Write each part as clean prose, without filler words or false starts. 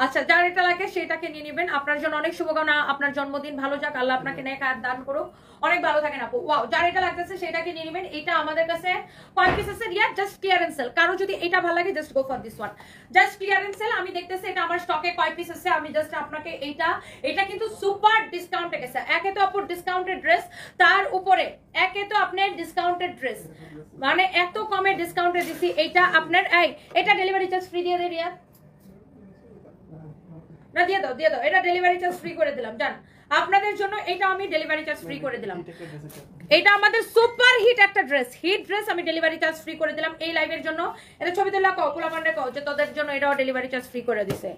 আচ্ছা, যার এটা লাগে সেটাকে নিয়ে নেবেন। আপনার জন্য অনেক শুভকামনা, আপনার জন্মদিন ভালো যাক, আল্লাহ আপনাকে নেক হায়াত দান করুক, অনেক ভালো থাকেন আপু। ওয়াও, যার এটা লাগতেছে সেটাকে নিয়ে নেবেন। এটা আমাদের কাছে কয় পিস আছে রিয়া? Just clearance sale. কারো যদি এটা ভালো লাগে just go for this one, just clearance sale. আমি দেখতেছি এটা আমার স্টকে কয় পিস আছে, আমি জাস্ট আপনাকে এটা কিন্তু সুপার ডিসকাউন্টে গেছে। একে তো আপুর ডিসকাউন্টেড ড্রেস, তার উপরে একে তো আপনার ডিসকাউন্টেড ড্রেস, মানে এত কমে ডিসকাউন্টে দিছি। এটা আপনার এটা ডেলিভারি চার্জ ফ্রি দিয়ে দে রিয়া, না দিয়ে দাও দিয়ে দাও, এটা ডেলিভারি চার্জ ফ্রি করে দিলাম। জান আপনাদের জন্য এটা আমি ডেলিভারি চার্জ ফ্রি করে দিলাম। এটা আমাদের সুপার হিট একটা ড্রেস, হিট ড্রেস, আমি ডেলিভারি চার্জ ফ্রি করে দিলাম এই লাইভের জন্য। এটা ছবি তুলা কও, কুলা পান্ডে কও যে তোদের জন্য এটাও ডেলিভারি চার্জ ফ্রি করে দিছে,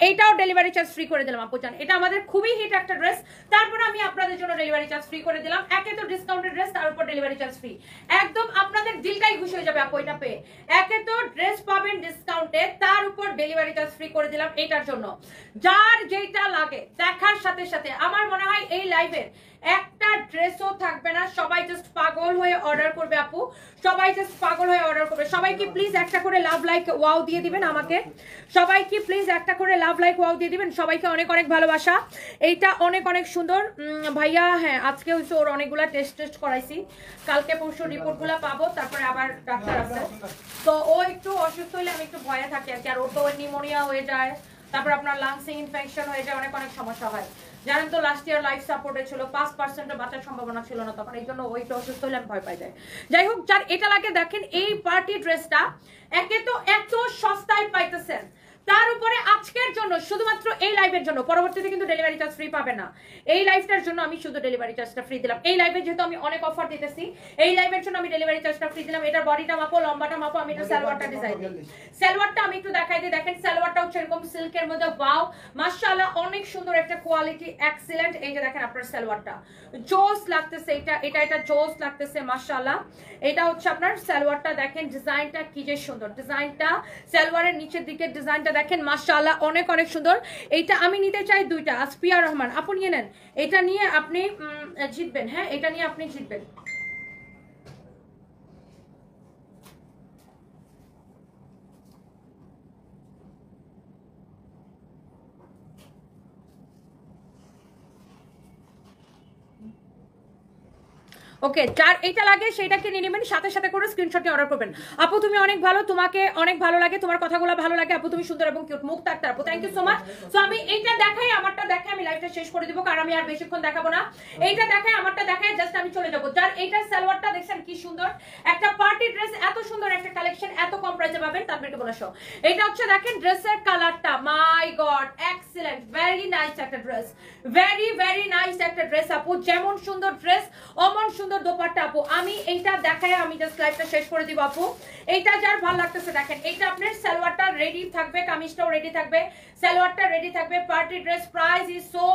এইটাও ডেলিভারি চার্জ ফ্রি করে দিলাম আপু জান। এটা আমাদের খুবই হিট একটা ড্রেস, তারপরে আমি আপনাদের জন্য ডেলিভারি চার্জ ফ্রি করে দিলাম। একে তো ডিসকাউন্টেড ড্রেস, তার উপর ডেলিভারি চার্জ ফ্রি, একদম আপনাদের দিলটাই খুশি হয়ে যাবে আপু এটা পেয়ে। একে তো ড্রেস পাবেন ডিসকাউন্টে, তার উপর ডেলিভারি চার্জ ফ্রি করে দিলাম এটার জন্য। যার যেটা লাগে দেখার সাথে সাথে আমার মনে হয় এই লাইভের একটা ড্রেসও থাকবে না, সবাই জাস্ট পাগল হয়ে অর্ডার করবে আপু, সবাই জাস্ট পাগল হয়ে অর্ডার করবে। সবাই কি প্লিজ একটা করে লাভ লাইক ওয়াও দিয়ে দিবেন আমাকে, সবাই কি প্লিজ একটা করে লাভ লাইক ওয়াও দিয়ে দিবেন। সবাইকে অনেক অনেক ভালোবাসা। এইটা অনেক অনেক সুন্দর ভাইয়া। হ্যাঁ, আজকে হচ্ছে ওর অনেকগুলা টেস্ট করাইছি, কালকে পরশু রিপোর্টগুলো পাবো, তারপরে আবার ডাক্তার আছে, তো ও একটু অসুস্থ হলে আমি একটু ভয়ে থাকি আর কি। আর ওর তো নিউমোনিয়া হয়ে যায়, তারপর আপনার লাংসে ইনফেকশন হয়ে যায়, অনেক অনেক সমস্যা হয়। জানেন তো লাস্ট ইয়ার লাইফ সাপোর্টে ছিল, 5% বাঁচার সম্ভাবনা ছিল না তখন, এই জন্য ওইটা অসুস্থ হলে আমি ভয় পাই যায়। যাই হোক, যার এটা লাগে দেখেন এই পার্টি ড্রেসটা একে তো এত সস্তায় পাইতেছেন, তার উপরে আজকের জন্য শুধুমাত্র এই লাইভের জন্য, পরবর্তীতে কিন্তু ডেলিভারি চার্জ ফ্রি পাবে না। এই লাইভটার জন্য আমি শুধু ডেলিভারি চার্জটা ফ্রি দিলাম। এই লাইভে যেহেতু আমি অনেক অফার দিতেছি, এই লাইভের জন্য আমি ডেলিভারি চার্জটা ফ্রি দিলাম। এটার বডিটা মাপো, লম্বাটা মাপো, আমি একটু সালোয়ারটা ডিজাইন দিই। সালোয়ারটা আমি একটু দেখাই দিই, দেখেন সালোয়ারটা হচ্ছে এরকম সিল্কের মধ্যে, ওয়াও মাশাআল্লাহ অনেক সুন্দর একটা কোয়ালিটি, এক্সিলেন্ট। এই যে দেখেন আপনার সালোয়ারটা জোস লাগতেছে, এটা জোস লাগতেছে মাশাআল্লাহ। এটা হচ্ছে আপনার সালোয়ারটা, দেখেন ডিজাইনটা কি যে সুন্দর, ডিজাইনটা সালোয়ারের নিচের দিকের ডিজাইনটা দেখেন মাশাআল্লাহ অনেক অনেক সুন্দর। এইটা আমি নিতে চাই দুইটা, আসপিয়া রহমান আপু নিয়ে নেন, এটা নিয়ে আপনি জিতবেন। হ্যাঁ, এটা নিয়ে আপনি জিতবেন। ওকে, যার এটা লাগে সেটাকে নিয়ে নেবেন, সাথে সাথে করে স্ক্রিনশটে অর্ডার করবেন। আপু তুমি অনেক ভালো, তোমাকে অনেক ভালো লাগে, তোমার কথাগুলো ভালো লাগে আপু, তুমি সুন্দর এবং কিউট। মুক্তা আক্তার আপু, thank you so much. So আমি এইটা দেখাই, আমারটা দেখাই আমি লাইভটা শেষ করে দিব, কারণ আমি আর বেশিক্ষণ দেখাবো না। এইটা দেখাই, আমারটা দেখাই, জাস্ট আমি চলে যাবো। যার এইটার সালোয়ারটা দেখছেন কি সুন্দর একটা পার্টি ড্রেস, এত সুন্দর একটা কালেকশন এত কম প্রাইসে পাবেন, তাদেরকে বলে শো। এইটা হচ্ছে দেখেন ড্রেসের কালারটা, মাই গড এক্সিলেন্ট, ভেরি নাইস একটা ড্রেস, ভেরি ভেরি নাইস একটা ড্রেস আপু। যেমন সুন্দর ড্রেস অমন সুন্দর দোপাট্টা আপু। আমি এইটা দেখাই আমি জাস্ট লাইভটা শেষ করে দিব আপু। এইটা যার ভালো লাগতেছে দেখেন, এইটা আপনার সালোয়ারটা রেডি থাকবে, কামিজটাও রেডি থাকবে, সালোয়ারটা রেডি থাকবে। Party dress price is so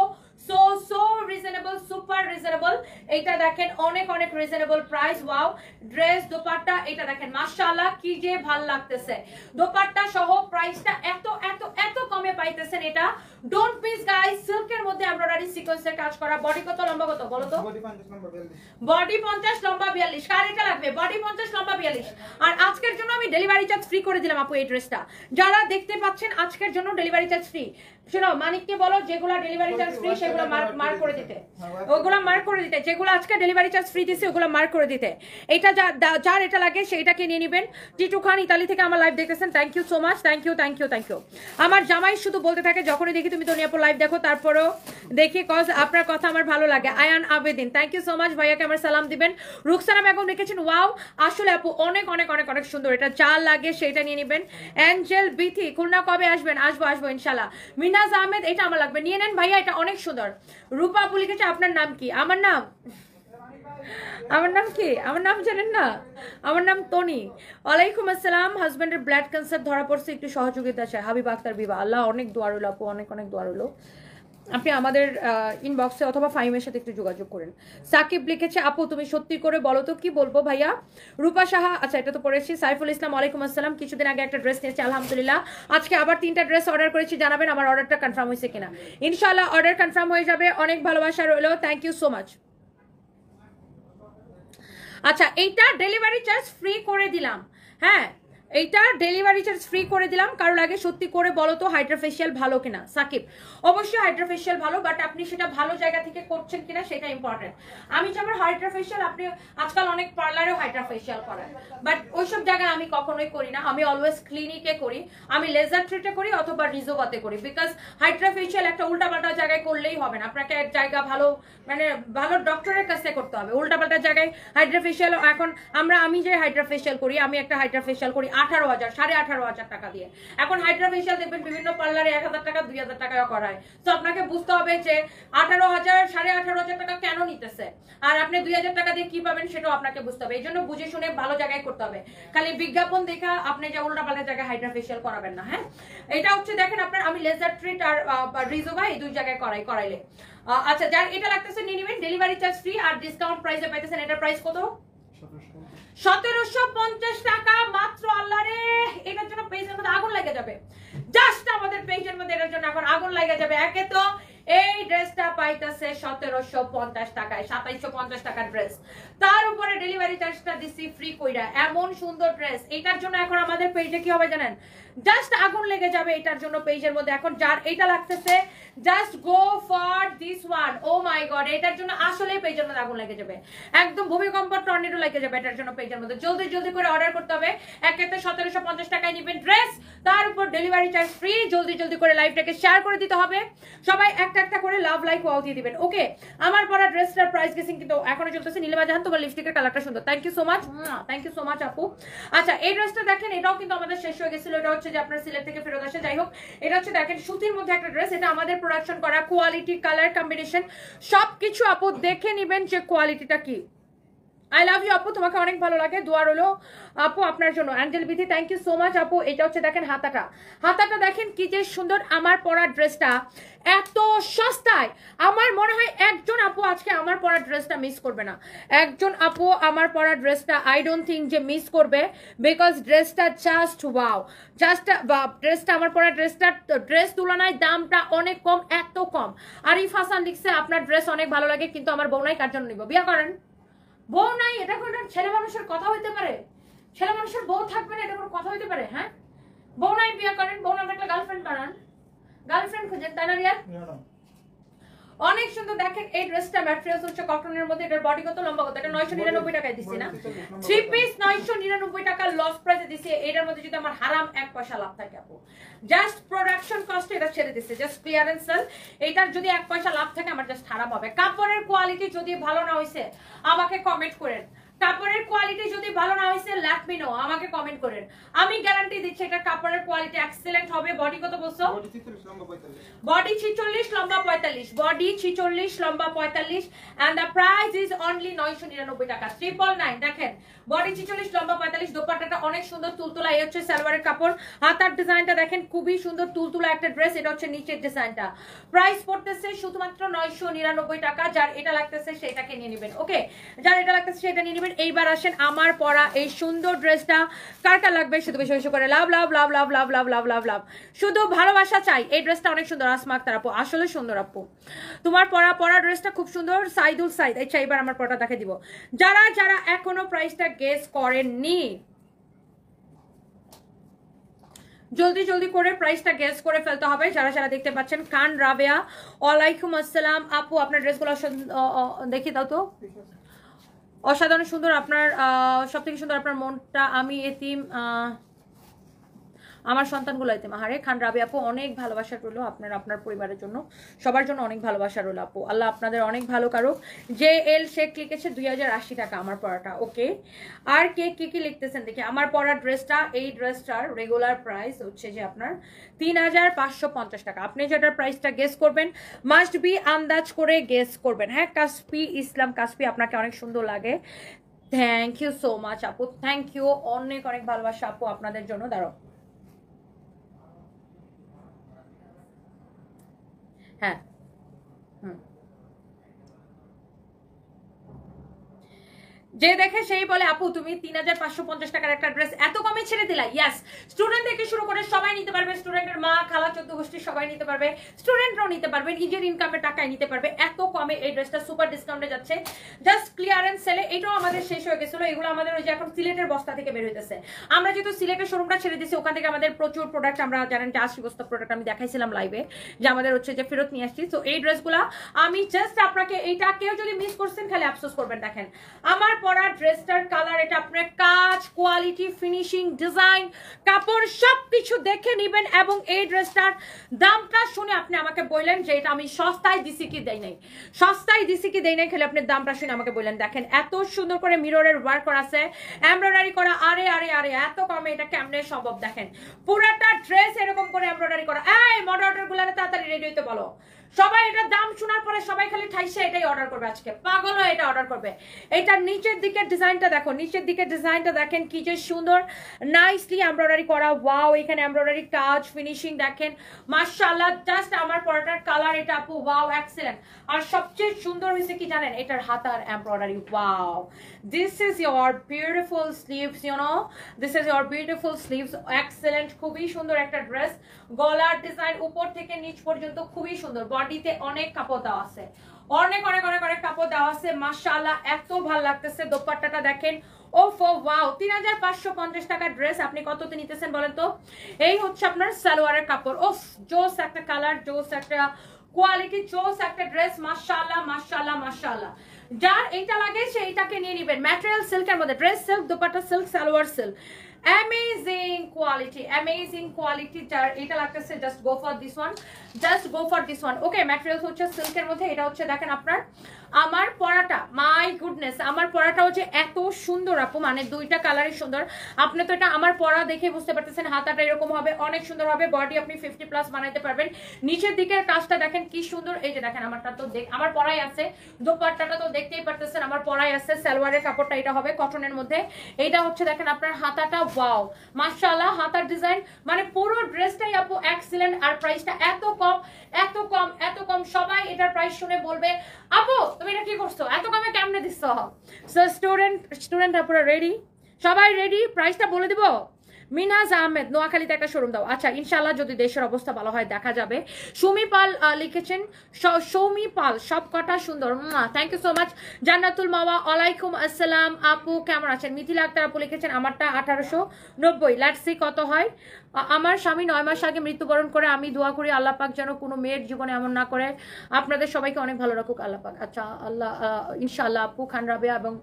reasonable, super reasonable. এইটা দেখেন অনেক অনেক reasonable price. Wow, dress dupatta এটা দেখেন মাশাআল্লাহ কি যে ভাল লাগতেছে, দোপাট্টা সহ প্রাইসটা এত এত এত কমে পাইতেছেন। এটা ডোন্ট মিস গাইস, সিল্কের মধ্যে এমব্রয়ডারি সিকোয়েন্সের কাজ করা। বডি কত, লম্বা কত বলো তো? বডি 50 লম্বা 42। কার এটা লাগবে? বডি 50 লম্বা 42। আর আজকের জন্য আমি ডেলিভারি চার্জ ফ্রি করে দিলাম আপু এই ড্রেসটা। যারা দেখতে পাচ্ছেন আজকের জন্য ডেলিভারি চার্জ ফ্রি। শোনো মানিককে বলো যেগুলো ডেলিভারি চার্জ ফ্রি সেগুলো মার্ক করে দিতে, ওগুলো মার্ক করে দিতে, যেগুলো আজকে ডেলিভারি চার্জ ফ্রি দিছে ওগুলো মার্ক করে দিতে। এটা যার এটা লাগে সেইটাকে নিয়ে নেবেন। টিটু খান ইতালি থেকে আমার লাইভ দেখতেছেন, thank you so much, thank you thank you thank you. আমার জামাই শুধু বলতে থাকে যখনই দেখি তুমি দুনিয়াপুর লাইভ দেখো, তারপরেও দেখি কজ আপনার কথা আমার ভালো লাগে। Ayan Abedin, thank you so much, ভাইয়াকে আমার সালাম দিবেন। রুকসানা বেগম লিখেছেন ওয়াও আসলে আপু অনেক অনেক অনেক অনেক সুন্দর, এটা যা লাগে সেটা নিয়ে নেবেন। অ্যাঞ্জেল বিথি, খুলনা কবে আসবেন? আসবো ইনশাল্লাহ। মিনাজ আহমেদ, এটা আমার লাগবে, নিয়ে নেন ভাইয়া, এটা অনেক সুন্দর। রূপা আপু লিখেছে আপনার নাম কি? আমার নাম কি? আমার নাম জানেন না? আমার নাম তনি। ওয়ালাইকুম আসসালাম। হাজবেন্ডের ব্লাড ক্যান্সার ধরা পড়ছে, একটু সহযোগিতা চাই। হাবিব আক্তার বিবা, আল্লাহ অনেক দোয়া রইল আপু, অনেক অনেক দোয়া রইল। আপনি আমাদের ইনবক্সে অথবা ফাইমের সাথে একটু যোগাযোগ করেন। সাকিব লিখেছে আপু তুমি সত্যি করে বলো তো কি বলবো ভাইয়া। রূপা সাহা, আচ্ছা এটা তো পড়েছি। সাইফুল ইসলাম, ওয়ালাইকুম আসসালাম। কিছুদিন আগে একটা ড্রেস নিয়েছি আলহামদুলিল্লাহ, আজকে আবার 3টা ড্রেস অর্ডার করেছি, জানাবেন আমার অর্ডারটা কনফার্ম হয়েছে কিনা। ইনশাআল্লাহ অর্ডার কনফার্ম হয়ে যাবে, অনেক ভালোবাসা রইল, থ্যাংক ইউ সো মাচ। আচ্ছা এইটা ডেলিভারি চার্জ ফ্রি করে দিলাম। হ্যাঁ, এইটা ডেলিভারি চার্জ ফ্রি করে দিলাম। কারো লাগে সত্যি করে বলো তো হাইড্রা ফেশিয়াল ভালো কিনা? সাকিব, অবশ্যই হাইড্রা ফেশিয়াল ভালো, বাট আপনি সেটা ভালো জায়গা থেকে করছেন কিনা সেটা ইম্পর্টেন্ট। আমি যেমন হাইড্রা ফেশিয়াল, আপনি আজকাল অনেক পার্লারেও হাইড্রা ফেশিয়াল করায়, বাট ওইসব জায়গায় আমি কখনোই করি না। আমি অলওয়েজ ক্লিনিকে করি, আমি লেজার ট্রিটে করি অথবা রিজোভাতে করি। বিকজ হাইড্রা ফেশিয়াল একটা উল্টাপাল্টা জায়গায় করলেই হবে না, আপনাকে এক জায়গা ভালো মানে ভালো ডক্টরের কাছে করতে হবে। উল্টাপাল্টা জায়গায় হাইড্রা ফেশিয়াল, এখন আমি যে হাইড্রা ফেশিয়াল করি, আমি একটা হাইড্রা ফেশিয়াল করি 18,000 18,500 টাকা দিয়ে। এখন হাইড্রা ফেশিয়াল দেখবেন বিভিন্ন পার্লারে 1,000 টাকা 2,000 টাকা করায়। তো আপনাকে বুঝতে হবে যে 18,000 18,500 টাকা কেন নিতেছে, আর আপনি 2,000 টাকা দিয়ে কি পাবেন সেটাও আপনাকে বুঝতে হবে। এই জন্য বুঝে শুনে ভালো জায়গায় করতে হবে। খালি বিজ্ঞাপন দেখা আপনি যে উল্টাপাল্টা জায়গায় হাইড্রা ফেশিয়াল করাবেন না। হ্যাঁ, এটা হচ্ছে দেখেন আপনার, আমি লেজার ট্রিট আর রিজোভা এই দুই জায়গায় করাইলে। আচ্ছা, যার এটা লাগতেছে নিয়ে নেবেন, ডেলিভারি চার্জ ফ্রি আর ডিসকাউন্ট প্রাইসে পাইতেছেন। এটার প্রাইস কত? 1750 টাকা মাত্র। আল্লাহ রে, এটার জন্য পেজের মধ্যে আগুন লেগে যাবে। জাস্ট আমাদের পেজের মধ্যে এটার জন্য এখন আগুন লেগে যাবে। একে তো এই ড্রেসটা পাইতেছে 1750 টাকায়, 2750 টাকার ড্রেস, তার উপরে ডেলিভারি চার্জটা দিছি ফ্রি কইরা। এমন সুন্দর ড্রেস, এটার জন্য এখন আমাদের পেজে কি হবে জানেন? জাস্ট আগুন লেগে যাবে এটার জন্য পেজের মধ্যে। এখন যার এটা লাগতেছে just go for this one. Oh my God, এটার জন্য আসলে পেজের মধ্যে আগুন লেগে যাবে, একদম ভূমিকম্প টর্নেডো লেগে যাবে এটার জন্য পেজের মধ্যে। জলদি জলদি করে অর্ডার করতে হবে। একেতে 1750 টাকায় নেবেন ড্রেস, তার উপর ডেলিভারি চার্জ ফ্রি। জলদি জলদি করে লাইভটাকে শেয়ার করে দিতে হবে। সবাই একটা একটা করে লাভ লাইক ওয়াও দিয়ে দিবেন। ওকে, আমার পরা ড্রেসটার প্রাইস গেসিং কিন্তু এখনো চলতেছে। নীলিমা জাহান, তোমার লিপস্টিকের কালারটা সুন্দর, thank you so much, thank you so much আপু। আচ্ছা, এই ড্রেসটা দেখেন, এটাও কিন্তু আমাদের শেষ হয়ে গেছিল। এটা হচ্ছে যে আপনার সিলেট থেকে ফেরত আসে। যাই হোক, এটা হচ্ছে দেখেন সুতির মধ্যে একটা ড্রেস। এটা আমাদের প্রোডাকশন করা, কোয়ালিটি, কালার কম্বিনেশন সবকিছু আপু দেখে নিবেন যে কোয়ালিটিটা কি। আই লাভ ইউ আপু, তোমাকে অনেক ভালো লাগে, দোয়া রইলো আপু আপনার জন্য। অ্যাঞ্জেল বিধি, থ্যাংক ইউ সো মাচ আপু। এটা হচ্ছে দেখেন হাতাটা দেখেন কি যে সুন্দর। আমার পরা ড্রেসটা এত সস্তায়, আমার মনে হয় একজন আপু আজকে আমার পরা ড্রেসটা মিস করবে না। একজন আপু আমার পরা ড্রেসটা আই ডোন্ট থিঙ্ক যে মিস করবে, বিকজ ড্রেসটা জাস্ট ওয়াও। জাস্ট ড্রেসটা, আমার পরা ড্রেসটা ড্রেস তুলনায় দামটা অনেক কম, এত কম। আরিফ হাসান লিখছে আপনার ড্রেস অনেক ভালো লাগে, কিন্তু আমার বউ নাই, কার জন্য নিব? বিয়া করেন, বউ নাই, এটা কোনো ছেলে মানুষের কথা হইতে পারে? ছেলে মানুষের বউ থাকবে না, এটা কোনো কথা হইতে পারে? হ্যাঁ, বউ নাই, বিয়ে করেন। বউ না থাকলে গার্লফ্রেন্ড বানান, গার্লফ্রেন্ড খুঁজেন, তাই না রিয়া? অনেক সুন্দর দেখেন এই ড্রেসটা। ম্যাটেরিয়ালস হচ্ছে কটনের মধ্যে। এটার বডি কত, লম্বা কত? এটা 999 টাকায় দিচ্ছি না, 3 পিস 999 টাকা লস প্রাইসে দিচ্ছি। এটার মধ্যে যদি আমার হারাম 1 পয়সা লাভ থাকে আপু, জাস্ট প্রোডাকশন কস্ট এটা ছেড়ে দিচ্ছে, জাস্ট ক্লিয়ারেন্স সেল। এটার যদি 1 পয়সা লাভ থাকে আমার জাস্ট হারাম হবে। কাপড়ের কোয়ালিটি যদি ভালো না হইছে আমাকে কমেন্ট করেন। কাপড়ের কোয়ালিটি যদি ভালো না হইছে লেট মি নো, আমাকে কমেন্ট করেন। আমি গ্যারান্টি দিচ্ছি এটা কাপড়ের কোয়ালিটি এক্সেলেন্ট হবে। বডি কত বলছো? বডি 46 লম্বা 45, বডি 46 লম্বা 45, and the price is only 999 taka, 999। দেখেন বডি 46 লম্বা 45, দোপাট্টাটা অনেক সুন্দর তুলতুলা। এই হচ্ছে সালোয়ারের কাপড়। হাতার ডিজাইনটা দেখেন খুবই সুন্দর তুলতুলা একটা ড্রেস। এটা হচ্ছে নিচের ডিজাইনটা। প্রাইস পড়তেছে শুধুমাত্র 999 টাকা। যার এটা লাগতেছে সেটাকে নিয়ে নেবেন। ওকে, যার এটা লাগতেছে সেটা নিয়ে নেবেন। এইবার আসেন আমার পরা এই সুন্দর ড্রেসটা কার কার লাগবে শুধু বেশি বেশি করে লাভ লাভ লাভ লাভ লাভ লাভ লাভ লাভ লাভ, শুধু ভালোবাসা চাই। এই ড্রেসটা অনেক সুন্দর। আসমা আক্তার আপু, আসলে সুন্দর আপু, তোমার পরা ড্রেসটা খুব সুন্দর। সাইদুল সাইদ, আচ্ছা এবার আমার পরাটা দেখে দিব। যারা যারা এখনো প্রাইসটা গেস করেননি জলদি জলদি করে প্রাইসটা গেস করে ফেলতে হবে। যারা যারা দেখতে পাচ্ছেন, খান রাবেয়া, ওয়ালাইকুম আসসালাম আপু, আপনার ড্রেসগুলো দেখি দাও তো, অসাধারণ সুন্দর। আপনার সব থেকে সুন্দর আপনার মনটা। আমি এতিম, আমার সন্তানগুলো এতিম। আহারে খান রাবি আপু, অনেক ভালোবাসা রইলো আপনার পরিবারের জন্য, সবার জন্য অনেক ভালোবাসা রইলো আপু। আল্লাহ আপনাদের অনেক ভালো কারুক। যে এল শেখ লিখেছে 2080 টাকা আমার পরাটা। ওকে, আর কে কি লিখতেছেন দেখি। আমার পরা ড্রেসটা, এই ড্রেসটার রেগুলার প্রাইস হচ্ছে যে আপনার 3550 টাকা। আপনি যেটার প্রাইসটা গেস করবেন মাস্ট বি আন্দাজ করে গেস করবেন। হ্যাঁ, কাসপি ইসলাম, কাসপি আপনাকে অনেক সুন্দর লাগে, থ্যাংক ইউ সো মাচ আপু, থ্যাংক ইউ, অনেক অনেক ভালোবাসা আপু আপনাদের জন্য। দাঁড়াও, হ্যাঁ যে দেখে সেই বলে আপু তুমি 3550 টাকার একটা ড্রেস এত কমে ছেড়ে দিলা। ইয়েস, স্টুডেন্ট থেকে শুরু করে সবাই নিতে পারবে, স্টুডেন্টের মা খালা 14 গোষ্ঠী সবাই নিতে পারবে, স্টুডেন্টরাও নিতে পারবে, নিজের ইনকামের টাকায় নিতে পারবে। এত কমে এই ড্রেসটা সুপার ডিসকাউন্টে যাচ্ছে, জাস্ট ক্লিয়ারেন্স সেলে। এটাও আমাদের শেষ হয়ে গেছিল, এগুলো আমাদের ওই যে এখন সিলেটের বস্তা থেকে বের হইতেছে। আমরা যেহেতু সিলেটের শোরুমটা ছেড়ে দিয়েছি, ওখান থেকে আমাদের প্রচুর প্রোডাক্ট, আমরা জানেন যে 80 বস্তা প্রোডাক্ট আমি দেখাইছিলাম লাইভে যে আমাদের হচ্ছে যে ফেরত নিয়ে আসছি। তো এই ড্রেসগুলা আমি জাস্ট আপনাকে, এইটা কেউ যদি মিস করছেন খালি আফসোস করবেন। দেখেন আমার পরা ড্রেসটার কালার, এটা আপনার কাজ, কোয়ালিটি, ফিনিশিং, ডিজাইন, কাপড় সবকিছু দেখে নেবেন এবং এই ড্রেসটার দামটা শুনে আপনি আমাকে বললেন যে এটা আমি সস্তায় দিছি কি দেই নাই, সস্তায় দিছি কি দেই নাই, খালি আপনি দামটা শুনে আমাকে বললেন। দেখেন এত সুন্দর করে মিররের ওয়ার্ক করা আছে, এমব্রয়ডারি করা। আরে আরে আরে এত কমে এটা কেমনে সম্ভব? দেখেন পুরাটা ড্রেস এরকম করে এমব্রয়ডারি করা। এই মডারেটর গুলারে তাড়াতাড়ি রেডি হইতে বলো। সবাই এটা দাম শোনার পরে সবাই খালি ঠাইসে এটাই অর্ডার করবে, আজকে পাগল হয়ে এটা অর্ডার করবে। এটার নিচের দিকের ডিজাইনটা দেখো, নিচের দিকের ডিজাইনটা দেখেন কি যে সুন্দর, নাইসলি এমব্রয়ডারি করা। ওয়াও, এখানে এমব্রয়ডারি কাজ, ফিনিশিং দেখেন মাশাআল্লাহ। জাস্ট আমার পরাটার কালার এটা আপু ওয়াও এক্সেলেন্ট। আর সবচেয়ে সুন্দর হয়েছে কি জানেন, এটার হাতার embroidery. Wow, this is your beautiful sleeves, you know, this is your beautiful sleeves, excellent. খুবই সুন্দর একটা ড্রেস, গলার ডিজাইন উপর থেকে নিচ পর্যন্ত খুবই সুন্দর। বডিতে অনেক কাপড় দেওয়া আছে, অনেক অনেক অনেক অনেক কাপড় দেওয়া আছে মাশাআল্লাহ, এত ভালো লাগতেছে। দোপাট্টাটা দেখেন, ওফ ও ওয়াও, 3550 টাকার ড্রেস আপনি কততে নিতেছেন বলেন তো? এই হচ্ছে আপনার সালোয়ারের কাপড়। ওফ, জোস একটা কালার, জোস একটা কোয়ালিটি, জোস একটা ড্রেস। মাশাআল্লাহ মাশাআল্লাহ মাশাআল্লাহ। যার এইটা লাগে সে এইটাকে নিয়ে নেবেন। ম্যাটেরিয়াল সিল্কের মধ্যে, dress silk, dupatta silk, salwar silk, amazing quality, amazing quality। যার এটা লাগতেছে just go for this one, just go for this one. Okay, materials হচ্ছে সিল্কের মধ্যে। এটা হচ্ছে দেখেন আপনার আমার পরাটা, মাই গুডনেস, আমার পরাটা হচ্ছে এত সুন্দর আপু, মানে দুইটা কালারই সুন্দর। আপনি তো এটা আমার পরা দেখে বুঝতে পারতেছেন, হাতাটা এরকম হবে, অনেক সুন্দর হবে। বডি আপনি 50+ বানাইতে পারবেন। নিচের দিকের কাজটা দেখেন কি সুন্দর। এই যে দেখেন আমারটা তো আমার পরাই আছে, দোপাট্টাটা তো দেখতেই পারতেছেন আমার পরাই আছে। সালোয়ারের কাপড়টা এটা হবে কটনের মধ্যে। এইটা হচ্ছে দেখেন আপনার হাতাটা, ওয়াও মাশাআল্লাহ, হাতার ডিজাইন, মানে পুরো ড্রেসটাই আপু এক্সিলেন্ট। আর প্রাইসটা এত কম, এত কম, এত কম। সবাই এটার প্রাইস শুনে বলবে আপু তুমি এটা কি করছো, এত কমে কেমনে দিচ্ছ? সো স্টুডেন্ট আপুরা রেডি? সবাই রেডি? প্রাইসটা বলে দিব। মিনহাজ আহমেদ, নোয়াখালীতে একটা শোরুম দাও। আচ্ছা, ইনশাআল্লাহ যদি দেশের অবস্থা ভালো হয় দেখা যাবে। সুমি পাল লিখেছেন, সৌমি পাল, সব কটা সুন্দর, থ্যাংক ইউ সো মাচ। জান্নাতুল মাওয়া, ওয়ালাইকুম আসসালাম আপু, কেমন আছেন? মিথিলা আক্তার আপু লিখেছেন আমারটা 1890, লেটস সি কত হয়। আমার স্বামী 9 মাস আগে মৃত্যুবরণ করে, আমি দোয়া করি আল্লাহ পাক যেন কোনো মেয়ের জীবনে এমন না করে। আপনাদের সবাইকে অনেক ভালো রাখুক আল্লাহ পাক। আচ্ছা আল্লাহ, ইনশাআল্লাহ আপু, খান রাবেয়া এবং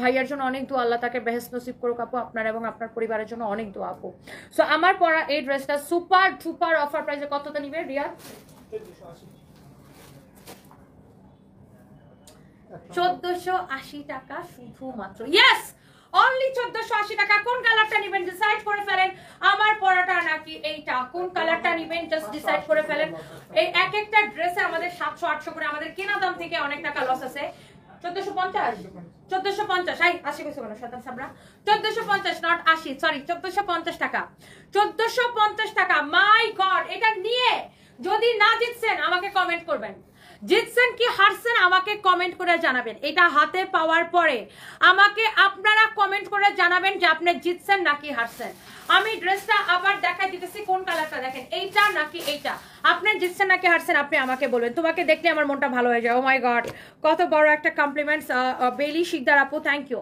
ভাইয়ার জন্য অনেক দোয়া, আল্লাহ তাকে বেহেশত নসিব করুক আপু, আপনার এবং আপনার পরিবারের জন্য অনেক দোয়া আপু। সো আমার পরা এই ড্রেসটা সুপার সুপার অফার প্রাইসে কতটা নিবে রিয়া? 1480 টাকা শুধুমাত্র। ইয়েস, অনলি 1480 টাকা। কোন কালারটা নেবেন ডিসাইড করে ফেলেন। আমার পরাটা নাকি এইটা, কোন কালারটা নেবেন জাস্ট ডিসাইড করে ফেলেন। এই এক একটা ড্রেসে আমাদের 700-800 করে আমাদের কেনা দাম থেকে অনেক টাকা লস আছে। 1450 আই 80 কইছো কেন শতাংশ আমরা? 1450 নট 80, সরি 1450 টাকা, 1450 টাকা। মাই গড, এটা নিয়ে যদি না জিতছেন আমাকে কমেন্ট করবেন, জিতছেন কি হারছেন আমাকে কমেন্ট করে জানাবেন। এটা হাতে পাওয়ার পরে আমাকে আপনারা কমেন্ট করে জানাবেন যে আপনি জিতছেন নাকি হারছেন। আমি ড্রেসটা আবার দেখাই দিতেছি, কোন কালারটা দেখেন, এইটা নাকি এইটা। আপনি জিতছেন নাকি হারছেন আপনি আমাকে বলবেন। তোমাকে দেখলে আমার মনটা ভালো হয়ে যায়। ও মাই গড, কত বড় একটা কমপ্লিমেন্টস। বেলি শিকদার আপু, থ্যাংক ইউ,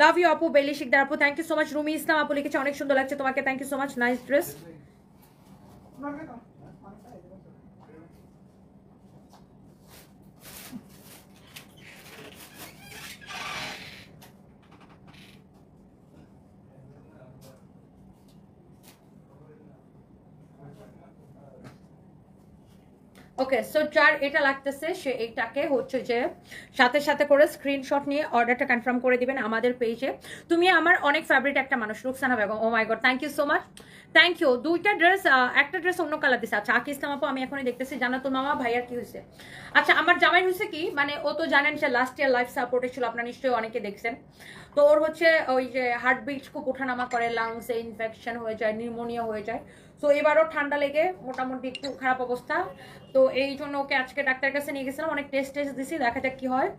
লাভ ইউ আপু। বেলি শিকদার আপু, thank you so much. Rumi Islam আপু লিখেছে অনেক সুন্দর লাগছে তোমাকে, thank you so much, nice dress. Okay, so যার এটা লাগতেছে সে এইটাকে হচ্ছে যে সাথে সাথে করে স্ক্রিনশট নিয়ে অর্ডারটা কনফার্ম করে দিবেন আমাদের পেজে। তুমি আমার অনেক ফেভারিট একটা মানুষ, Ruksana Begum. Oh my god, thank you so much, thank you. দুইটা ড্রেস, একটা ড্রেস অন্য কালার দিছে। আচ্ছা, আকি ইসলাম আপু আমি এখনই দেখতেছি। জান্নাতুল মামা, ভাইয়ার কি হয়েছে? আচ্ছা, আমার জামাই হয়েছে কি, মানে ও তো জানেন যে লাস্ট ইয়ার লাইফ সাপোর্টে ছিল, আপনারা নিশ্চয়ই অনেকে দেখছেন। তো ওর হচ্ছে ওই যে হার্টবিট খুব ওঠানামা করে, লাংসে ইনফেকশন হয়ে যায়, নিউমোনিয়া হয়ে যায়। তো এবারও ঠান্ডা লেগে মোটামুটি একটু খারাপ অবস্থা। তো এই জন্য ওকে আজকে ডাক্তারের কাছে নিয়ে গেছিলাম, অনেক টেস্ট দিছি, দেখা যাক কি হয়।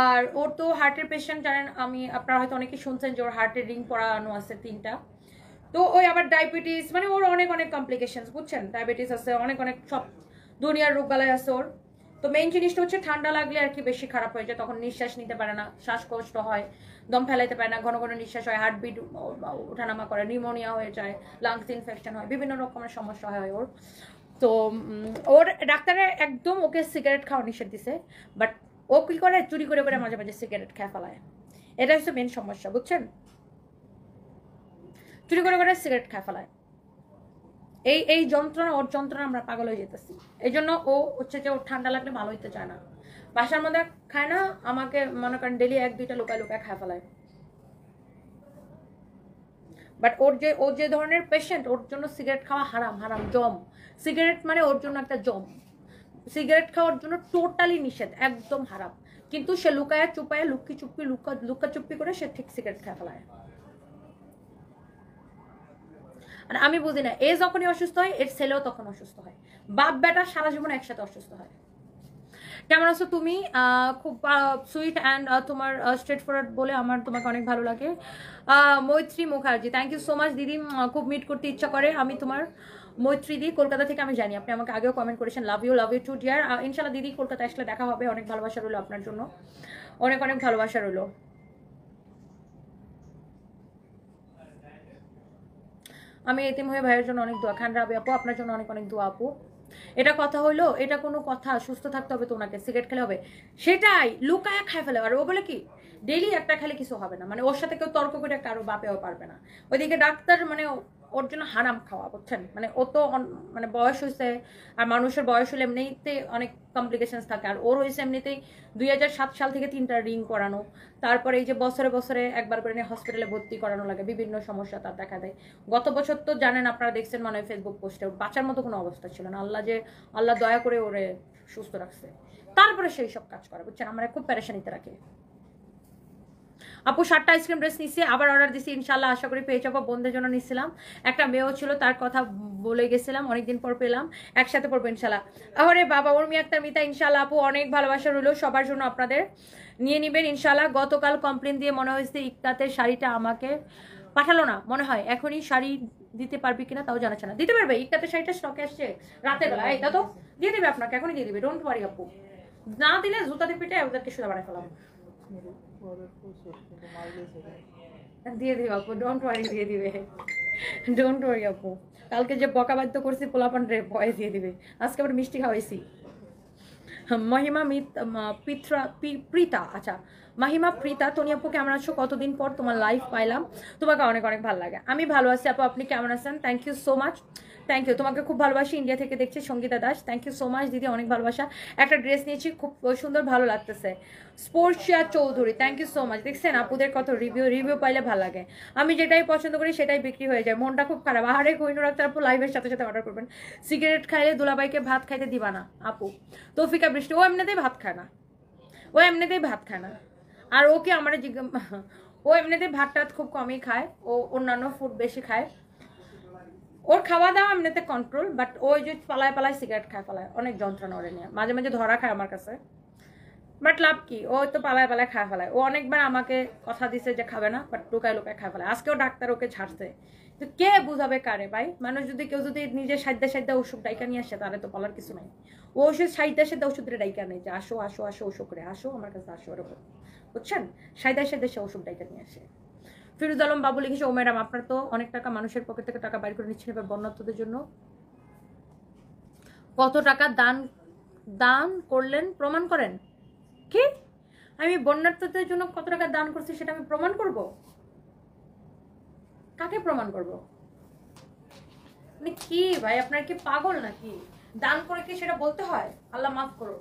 আর ওর তো হার্টের পেশেন্ট, জানেন আমি, আপনারা হয়তো অনেকে শুনছেন যে ওর হার্টের রিং পরানো আছে 3টা। তো ওই আবার ডায়াবেটিস, মানে ওর অনেক অনেক কমপ্লিকেশনস, বুঝছেন, ডায়াবেটিস আছে, অনেক অনেক সব দুনিয়ার রোগবালাই আছে ওর। তো মেইন জিনিসটা হচ্ছে ঠান্ডা লাগলে আর কি বেশি খারাপ হয়ে যায়, তখন নিঃশ্বাস নিতে পারে না, শ্বাসকষ্ট হয়, দম ফেলাইতে পারে না, ঘন ঘন নিঃশ্বাস হয়, হার্টবিট ওঠানামা করে, নিউমোনিয়া হয়ে যায়, লাংস ইনফেকশন হয়, বিভিন্ন রকমের সমস্যা হয় ওর। তো ওর ডাক্তারে একদম ওকে সিগারেট খাওয়া নিষেধ দিছে, বাট ও কি করে, চুরি করে করে মাঝে মাঝে সিগারেট খেয়ে ফেলায়। এটা হচ্ছে মেন সমস্যা, বুঝছেন, চুরি করে করে সিগারেট খেয়ে ফেলায়। এই যন্ত্রণা, ওর যন্ত্রণা আমরা পাগল হয়ে যেতেছি। এই জন্য ও হচ্ছে যে ওর ঠান্ডা লাগলে ভালো হইতে চায় না, বাসার মধ্যে খায় না, আমাকে মনে করেন ডেলি 1-2টা লুকায় লুকায় খায় ফেলায়। বাট ওর যে ধরনের পেশেন্ট, ওর জন্য সিগারেট খাওয়া হারাম, হারাম জম। সিগারেট মানে ওর জন্য একটা জম। সিগারেট খাওয়ার জন্য টোটালি নিষেধ, একদম হারাম। কিন্তু সে লুকায়া চুপায়া লুকা চুপ্পি করে সে ঠিক সিগারেট খেয়ে ফেলায়। আর আমি বুঝি না, এ যখনই অসুস্থ হয় এর ছেলেও তখন অসুস্থ হয়, বাপ বেটা সারা জীবন একসাথে অসুস্থ হয়। কেমন আছো তুমি? খুব সুইট অ্যান্ড তোমার স্ট্রেট ফরওয়ার্ড বলে আমার তোমাকে অনেক ভালো লাগে। Maitri Mukherjee, thank you so much দিদি, খুব মিট করতে ইচ্ছা করে। আমি তোমার মৈত্রী দি, কলকাতা থেকে আমি জানি, আপনি আমাকে আগেও কমেন্ট করেছেন। Love you too dear. ইনশাল্লাহ দিদি কলকাতা আসলে দেখা হবে, অনেক ভালোবাসা রইলো আপনার জন্য, অনেক অনেক ভালোবাসা রইলো। আমি এতিম হয়ে ভাইয়ের জন্য অনেক দোয়া, খান রাবি আপু আপনার জন্য অনেক অনেক দোয়া আপু। এটা কথা হইলো, এটা কোনো কথা? সুস্থ থাকতে হবে তো ওনাকে, সিগারেট খেলে হবে? সেটাই লুকায়া খায় ফেলে। আর ও বলে কি ডেইলি একটা খেলে কিছু হবে না, মানে ওর সাথে কেউ তর্ক করে কারো বাপেও পারবে না। ওইদিকে ডাক্তার মানে ওর জন্য হারাম খাওয়া, বুঝছেন, মানে ও তো মানে বয়স হয়েছে, আর মানুষের বয়স হলে এমনিতে অনেক কমপ্লিকেশনস থাকে, আর ওর হয়েছে এমনিতেই 2007 সাল থেকে 3টা রিং করানো, তারপরে এই যে বছরে বছরে একবার করে নিয়ে হসপিটালে ভর্তি করানো লাগে, বিভিন্ন সমস্যা তার দেখা দেয়। গত বছর তো জানেন, আপনারা দেখছেন মানে ফেসবুক পোস্টে, বাঁচার মতো কোনো অবস্থা ছিল না, আল্লাহ দয়া করে ওরে সুস্থ রাখছে, তারপরে সেই সব কাজ করে, বুঝছেন, আমরা খুব প্যারেশানিতে রাখে। আপু 7টা আইসক্রিম ড্রেস নিচ্ছি, আবার অর্ডার দিচ্ছি, ইনশাল্লাহ আশা করি পেয়ে যাবো। বোনদের জন্য নিচ্ছিলাম, একটা মেয়েও ছিল, তার কথা বলে গেছিলাম, অনেকদিন পর পেলাম, একসাথে পড়বো ইনশাল্লাহ। আরে বাবা উর্মি আক্তার মিতা, ইনশাল্লাহ আপু অনেক ভালোবাসা রইলো সবার জন্য, আপনাদের নিয়ে নিবেন ইনশাল্লাহ। গতকাল কমপ্লেন দিয়ে মনে হয়েছে ইক্তাতের শাড়িটা আমাকে পাঠালো না, মনে হয় এখনই শাড়ি দিতে পারবি কিনা তাও জানাচ্ছে না। দিতে পারবে, ইক্তাতের শাড়িটা স্টকে আসছে রাতের বেলা, এটা তো দিয়ে দেবে আপনাকে, এখনই দিয়ে দিবে, ডোন্ট ওয়ারি আপু। না দিলে জুতাতে পিঠে ওদেরকে সুদা বানায় ফেলাম, দিয়ে দিবে আপু, ডোন্ট ওয়ারি, দিয়ে দিবে, ডোন্ট ওয়ারি আপু। কালকে যে বকা বাধ্য করছি পোলাপান রে, ভয় দিয়ে দিবে। আজকে আবার মিষ্টি খাওয়াইছি। মহিমা প্রীতা, আচ্ছা মাহিমা প্রীতা, তনি আপু কেমন আছো? কতদিন পর তোমার লাইভ পাইলাম, তোমাকে অনেক অনেক ভালো লাগে। আমি ভালো আছি আপু, আপনি কেমন আছেন? Thank you so much, thank you, তোমাকে খুব ভালোবাসি, ইন্ডিয়া থেকে দেখছি Sangeeta Das, thank you so much দিদি, অনেক ভালোবাসা। একটা ড্রেস নিয়েছি, খুব সুন্দর, ভালো লাগতেছে। স্পোর্টসিয়া Chowdhury, thank you so much. দেখছেন আপুদের কত রিভিউ পাইলে ভালো লাগে, আমি যেটাই পছন্দ করি সেটাই বিক্রি হয়ে যায়, মনটা খুব খারাপ। আহারে কইনো রাখতে আপু, লাইভের সাথে সাথে অর্ডার করবেন। সিগারেট খাইলে দুলাভাইকে ভাত খাইতে দিবা না আপু। তৌফিকা বৃষ্টি, ও এমনিতেই ভাত খায় না, ও এমনিতেই ভাত খায় না। আর ওকে আমার ও এমনিতেই ভাত টাত খুব কমই খায়, ও অন্যান্য ফুড বেশি খায়, ওর খাওয়া দাওয়া এমনিতে কন্ট্রোল, বাট ওই যে পালায় পালায় সিগারেট খায় ফেলায়, অনেক যন্ত্রণা ওরে নিয়ে, মাঝে মাঝে ধরা খায় আমার কাছে, বাট লাভ কি, ও তো পালায় পালায় খায় ফেলায়। ও অনেকবার আমাকে কথা দিছে যে খাবে না, বাট লুকায় লুকায় খায় ফেলায়। আজকেও ডাক্তার ওকে ছাড়ছে, তো কে বুঝাবে কারে ভাই? মানুষ যদি কেউ যদি নিজের সাধ্যে ওষুধ ডাইকা নিয়ে আসে, তাহলে তো বলার কিছু নাই। ও ওষুধ সাধ্যে ওষুধের ডাইকা নেই যে আসো আসো আসো ওষুধ করে আসো আমার কাছে আসো, ওরকম, বুঝছেন, সাধ্যে সে ওষুধ ডাইকা নিয়ে আসে। ফিরোজ আলম বাবু লিখেছে, ও ম্যাডাম আপনার তো অনেক টাকা মানুষের পকেট থেকে টাকা বাইর করে নিচ্ছেন, এবার বন্যার্থদের জন্য কত টাকা দান করলেন প্রমাণ করেন। কি আমি বন্যার্থদের জন্য কত টাকা দান করছি সেটা আমি প্রমাণ করব? কাকে প্রমাণ করব? মানে কি ভাই, আপনার কি পাগল নাকি? দান করে কি সেটা বলতে হয়? আল্লাহ মাফ করো।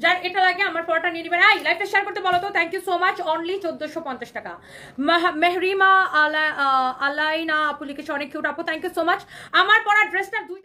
যার এটা লাগে আমার পড়াটা নিয়ে নেবেন। এই লাইভটা শেয়ার করতে বলো তো। Thank you so much, only 1450 taka. Mehrima আলাইনা আপু লিখেছে, অনেক কিউট আপু, থ্যাংক ইউ সো মাচ। আমার পড়া ড্রেসটা 2